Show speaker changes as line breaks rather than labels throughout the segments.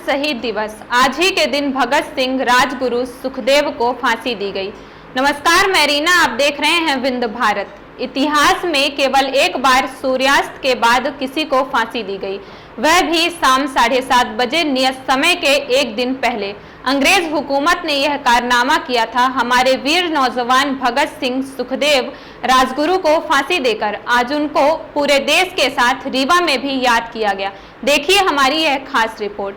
शहीद दिवस। आज ही के दिन भगत सिंह, राजगुरु, सुखदेव को फांसी दी गई। नमस्कार, मैं रीना, आप देख रहे हैं विंद भारत। इतिहास में केवल एक बार सूर्यास्त के बाद किसी को फांसी दी गई, वह भी शाम 7:30 बजे नियत समय के एक दिन पहले। अंग्रेज हुकूमत ने यह कारनामा किया था। हमारे वीर नौजवान भगत सिंह, सुखदेव, राजगुरु को फांसी देकर आज उनको पूरे देश के साथ रीवा में भी याद किया गया। देखिए हमारी यह खास रिपोर्ट।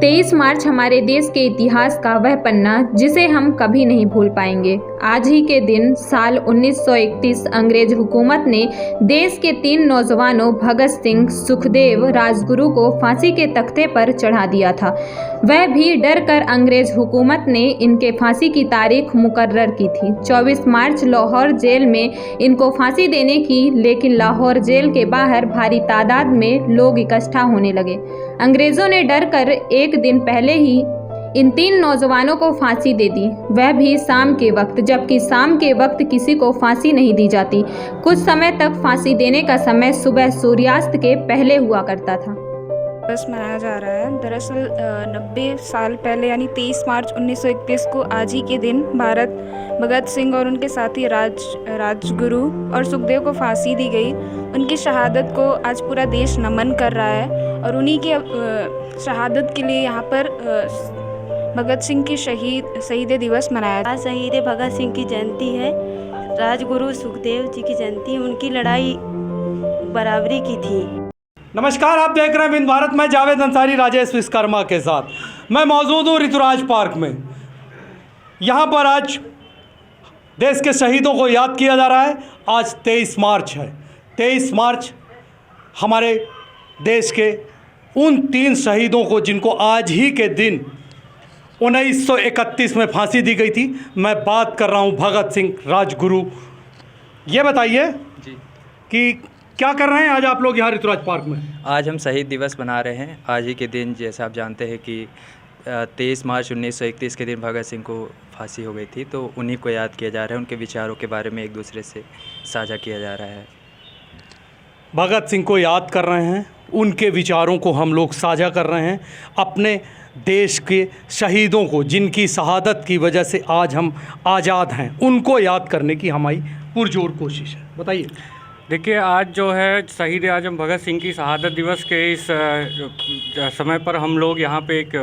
23 मार्च हमारे देश के इतिहास का वह पन्ना जिसे हम कभी नहीं भूल पाएंगे। आज ही के दिन साल 1931 अंग्रेज हुकूमत ने देश के 3 नौजवानों भगत सिंह, सुखदेव, राजगुरु को फांसी के तख्ते पर चढ़ा दिया था। वह भी डर कर अंग्रेज हुकूमत ने इनके फांसी की तारीख मुकर्रर की थी 24 मार्च लाहौर जेल में इनको फांसी देने की, लेकिन लाहौर जेल के बाहर भारी तादाद में लोग इकट्ठा होने लगे। अंग्रेजों ने डर कर एक दिन पहले ही इन 3 नौजवानों को फांसी दे दी, वह भी शाम के वक्त, जबकि शाम के वक्त किसी को फांसी नहीं दी जाती। कुछ समय तक फांसी देने का समय सुबह सूर्यास्त के पहले हुआ करता था।
दिवस मनाया जा रहा है। दरअसल 90 साल पहले यानी 23 मार्च 1931 को आज ही के दिन भारत भगत सिंह और उनके साथी राजगुरु और सुखदेव को फांसी दी गई। उनकी शहादत को आज पूरा देश नमन कर रहा है और उन्हीं के शहादत के लिए यहाँ पर भगत सिंह की शहीद दिवस मनाया।
आज शहीद भगत सिंह की जयंती है, राजगुरु सुखदेव जी की जयंती। उनकी लड़ाई बराबरी की थी।
नमस्कार, आप देख रहे हैं विंद भारत। मैं जावेद अंसारी राजेश विश्वकर्मा के साथ मैं मौजूद हूँ ऋतुराज पार्क में। यहाँ पर आज देश के शहीदों को याद किया जा रहा है। आज 23 मार्च है। 23 मार्च हमारे देश के उन 3 शहीदों को जिनको आज ही के दिन 1931 में फांसी दी गई थी। मैं बात कर रहा हूँ भगत सिंह, राजगुरु। ये बताइए
जी
कि क्या कर रहे हैं आज आप लोग यहाँ ऋतुराज पार्क में?
आज हम शहीद दिवस मना रहे हैं। आज ही के दिन, जैसा आप जानते हैं कि 23 मार्च 1931 के दिन भगत सिंह को फांसी हो गई थी, तो उन्हीं को याद किया जा रहा है। उनके विचारों के बारे में एक दूसरे से साझा किया जा रहा है।
भगत सिंह को याद कर रहे हैं, उनके विचारों को हम लोग साझा कर रहे हैं। अपने देश के शहीदों को, जिनकी शहादत की वजह से आज हम आज़ाद हैं, उनको याद करने की हमारी पुरजोर कोशिश है। बताइए।
देखिए, आज जो है शहीद आजम भगत सिंह की शहादत दिवस के इस समय पर हम लोग यहाँ पे एक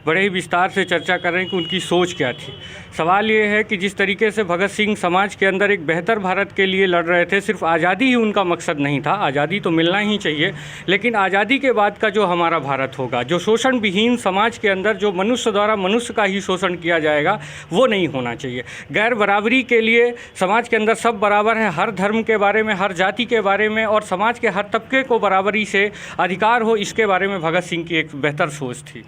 बड़े ही विस्तार से चर्चा कर रहे हैं कि उनकी सोच क्या थी। सवाल ये है कि जिस तरीके से भगत सिंह समाज के अंदर एक बेहतर भारत के लिए लड़ रहे थे, सिर्फ आज़ादी ही उनका मकसद नहीं था। आज़ादी तो मिलना ही चाहिए, लेकिन आज़ादी के बाद का जो हमारा भारत होगा, जो शोषण विहीन समाज के अंदर जो मनुष्य द्वारा मनुष्य का ही शोषण किया जाएगा, वो नहीं होना चाहिए। गैर बराबरी के लिए समाज के अंदर सब बराबर हैं, हर धर्म के बारे में, हर जाति के बारे में और समाज के हर तबके को बराबरी से अधिकार हो, इसके बारे में भगत सिंह की एक बेहतर सोच थी।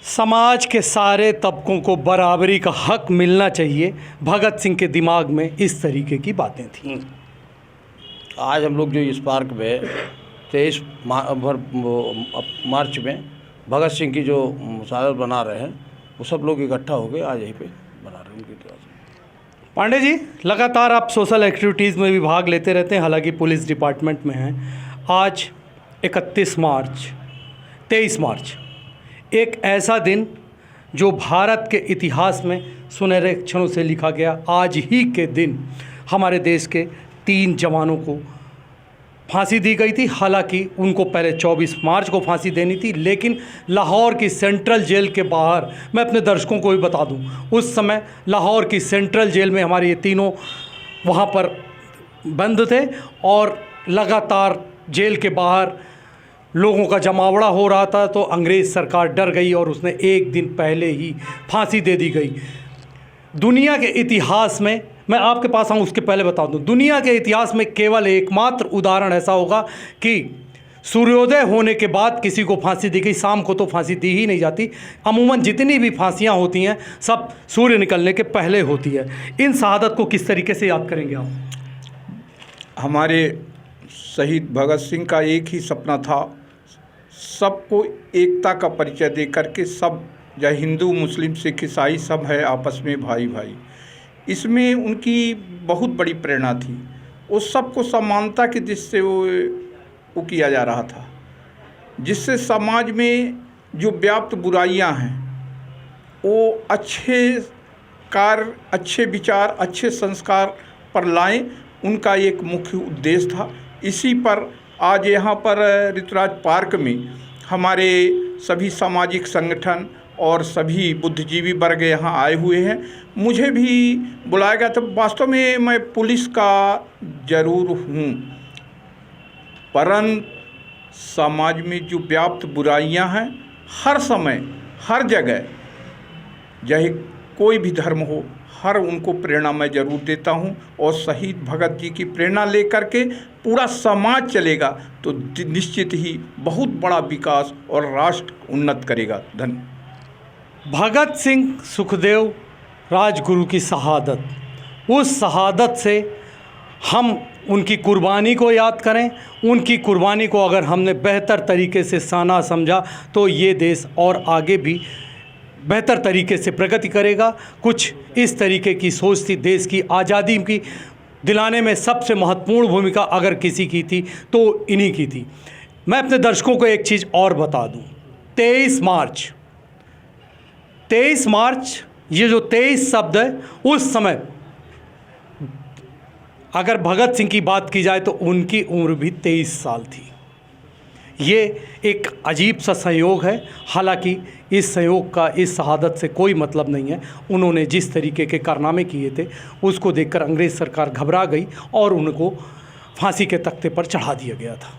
समाज के सारे तबकों को बराबरी का हक मिलना चाहिए, भगत सिंह के दिमाग में इस तरीके की बातें थीं।
आज हम लोग जो इस पार्क में 23 मार्च में भगत सिंह की जो शहादत बना रहे हैं, वो सब लोग इकट्ठा हो गए आज यहीं पे बना रहे हैं उनकी तरह से।
पांडे जी, लगातार आप सोशल एक्टिविटीज़ में भी भाग लेते रहते हैं, हालांकि पुलिस डिपार्टमेंट में हैं। आज 31 मार्च, 23 मार्च, एक ऐसा दिन जो भारत के इतिहास में सुनहरे अक्षरों से लिखा गया। आज ही के दिन हमारे देश के 3 जवानों को फांसी दी गई थी। हालांकि उनको पहले 24 मार्च को फांसी देनी थी, लेकिन लाहौर की सेंट्रल जेल के बाहर, मैं अपने दर्शकों को भी बता दूं, उस समय लाहौर की सेंट्रल जेल में हमारे ये तीनों वहाँ पर बंद थे और लगातार जेल के बाहर लोगों का जमावड़ा हो रहा था। तो अंग्रेज़ सरकार डर गई और उसने एक दिन पहले ही फांसी दे दी गई। दुनिया के इतिहास में, मैं आपके पास आऊँ उसके पहले बता दूं, दुनिया के इतिहास में केवल एकमात्र उदाहरण ऐसा होगा कि सूर्योदय होने के बाद किसी को फांसी दी गई। शाम को तो फांसी दी ही नहीं जाती। अमूमन जितनी भी फांसियां होती हैं सब सूर्य निकलने के पहले होती है। इन शहादत को किस तरीके से याद करेंगे आप?
हमारे शहीद भगत सिंह का एक ही सपना था, सबको एकता का परिचय दे करके, सब चाहे हिंदू, मुस्लिम, सिख, ईसाई सब है आपस में भाई भाई। इसमें उनकी बहुत बड़ी प्रेरणा थी। उस सबको समानता की दृष्टि से वो किया जा रहा था, जिससे समाज में जो व्याप्त बुराइयां हैं वो अच्छे कार्य, अच्छे विचार, अच्छे संस्कार पर लाएं, उनका एक मुख्य उद्देश्य था। इसी पर आज यहाँ पर ऋतुराज पार्क में हमारे सभी सामाजिक संगठन और सभी बुद्धिजीवी वर्ग यहाँ आए हुए हैं। मुझे भी बुलाया गया था। वास्तव में मैं पुलिस का जरूर हूँ, परंतु समाज में जो व्याप्त बुराइयां हैं हर समय हर जगह, चाहे कोई भी धर्म हो, हर उनको प्रेरणा मैं जरूर देता हूं। और शहीद भगत जी की प्रेरणा लेकर के पूरा समाज चलेगा तो निश्चित ही बहुत बड़ा विकास और राष्ट्र उन्नत करेगा। धन्यवाद।
भगत सिंह सुखदेव राजगुरु की शहादत, उस शहादत से हम उनकी कुर्बानी को याद करें। उनकी कुर्बानी को अगर हमने बेहतर तरीके से साना समझा तो ये देश और आगे भी बेहतर तरीके से प्रगति करेगा। कुछ इस तरीके की सोच थी। देश की आज़ादी की दिलाने में सबसे महत्वपूर्ण भूमिका अगर किसी की थी तो इन्हीं की थी। मैं अपने दर्शकों को एक चीज़ और बता दूं, 23 मार्च ये जो 23 शब्द है, उस समय अगर भगत सिंह की बात की जाए तो उनकी उम्र भी 23 साल थी। ये एक अजीब सा संयोग है। हालांकि इस संयोग का, इस शहादत से कोई मतलब नहीं है। उन्होंने जिस तरीके के कारनामे किए थे उसको देखकर अंग्रेज़ सरकार घबरा गई और उनको फांसी के तख्ते पर चढ़ा दिया गया था।